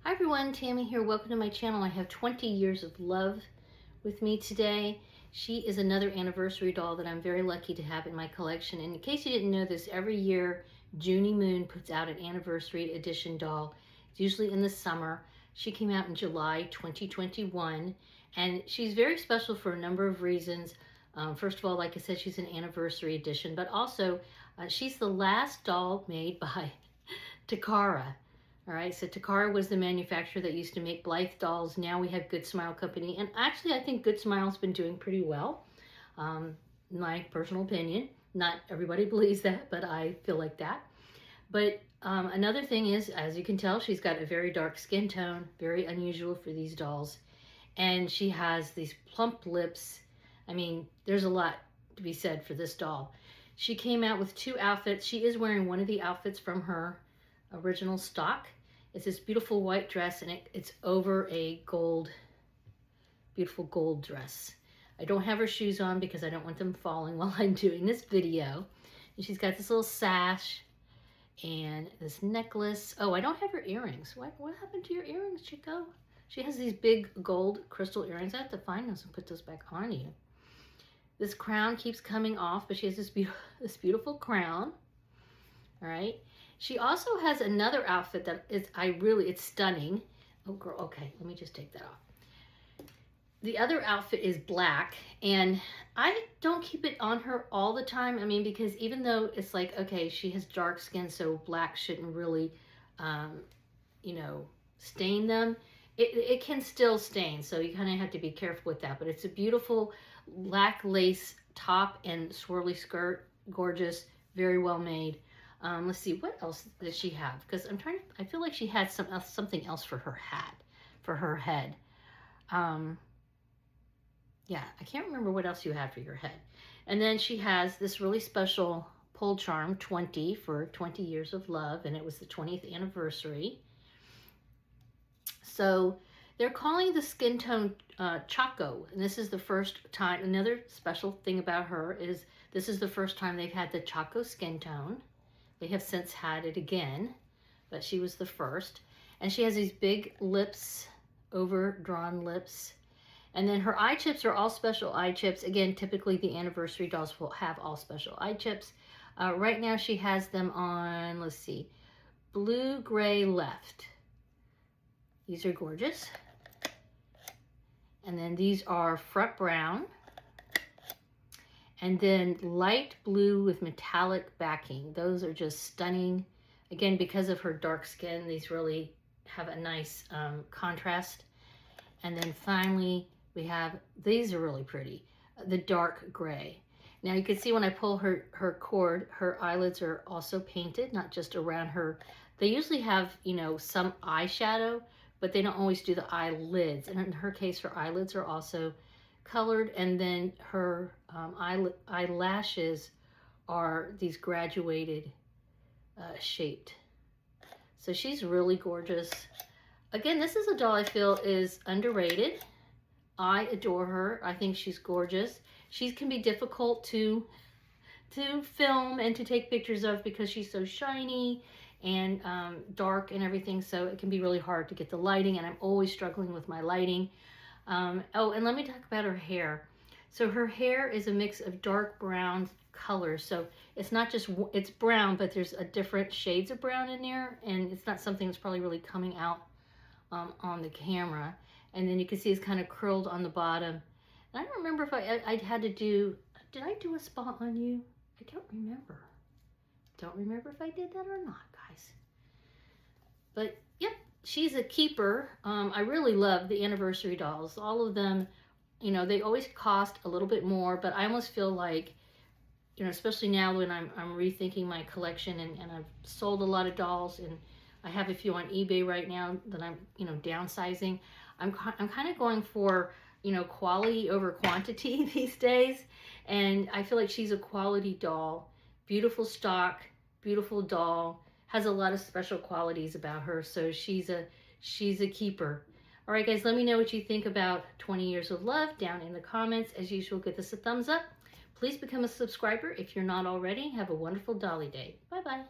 Hi everyone, Tammy here. Welcome to my channel. I have 20 years of love with me today. She is another anniversary doll that I'm very lucky to have in my collection. And in case you didn't know this, every year Junie Moon puts out an anniversary edition doll. It's usually in the summer. She came out in July 2021 and she's very special for a number of reasons. First of all, like I said, she's an anniversary edition, but also she's the last doll made by Takara. All right, so Takara was the manufacturer that used to make Blythe dolls. Now we have Good Smile Company. And actually, I think Good Smile's been doing pretty well, in my personal opinion. Not everybody believes that, but I feel like that. But another thing is, as you can tell, she's got a very dark skin tone, very unusual for these dolls. And she has these plump lips. I mean, there's a lot to be said for this doll. She came out with two outfits. She is wearing one of the outfits from her original stock. It's this beautiful white dress, and it's over a beautiful gold dress. I don't have her shoes on because I don't want them falling while I'm doing this video. And she's got this little sash and this necklace. Oh, I don't have her earrings. What happened to your earrings, Chico? She has these big gold crystal earrings. I have to find those and put those back on you. This crown keeps coming off, but she has this beautiful crown. All right. She also has another outfit that it's stunning. Oh girl, okay, let me just take that off. The other outfit is black, and I don't keep it on her all the time. I mean, because even though it's like, okay, she has dark skin, so black shouldn't really, stain them. It can still stain, so you kind of have to be careful with that. But it's a beautiful black lace top and swirly skirt, gorgeous, very well made. Let's see, what else does she have? Because I feel like she had something else for her hat, for her head. Yeah, I can't remember what else you had for your head. And then she has this really special pull charm, 20, for 20 years of love, and it was the 20th anniversary. So they're calling the skin tone Choco, and this is the first time. Another special thing about her is this is the first time they've had the Choco skin tone. They have since had it again, but she was the first. And she has these big lips, overdrawn lips. And then her eye chips are all special eye chips. Again, typically the anniversary dolls will have all special eye chips. Right now she has them on, let's see, blue, gray, left. These are gorgeous. And then these are front brown. And then light blue with metallic backing. Those are just stunning. Again, because of her dark skin, these really have a nice contrast. And then finally, we have, these are really pretty, the dark gray. Now you can see when I pull her cord, her eyelids are also painted, not just around her. They usually have, some eyeshadow, but they don't always do the eyelids. And in her case, her eyelids are also colored, and then her eyelashes are these graduated shaped. So she's really gorgeous. Again, this is a doll I feel is underrated. I adore her. I think she's gorgeous. She can be difficult to film and to take pictures of because she's so shiny and dark and everything, so it can be really hard to get the lighting, and I'm always struggling with my lighting. Oh, and let me talk about her hair. So her hair is a mix of dark brown colors. So it's not just, it's brown, but there's a different shades of brown in there. And it's not something that's probably really coming out on the camera. And then you can see it's kind of curled on the bottom. And I don't remember if I had to do, did I do a spot on you? I don't remember. Don't remember if I did that or not, guys. But yep. She's a keeper. I really love the anniversary dolls. All of them, they always cost a little bit more, but I almost feel like, especially now when I'm rethinking my collection and I've sold a lot of dolls and I have a few on eBay right now that I'm, downsizing. I'm kind of going for, quality over quantity these days. And I feel like she's a quality doll, beautiful stock, beautiful doll. Has a lot of special qualities about her, so she's a keeper. All right, guys, let me know what you think about 20 Years of Love down in the comments. As usual, give us a thumbs up. Please become a subscriber if you're not already. Have a wonderful Dolly Day. Bye-bye.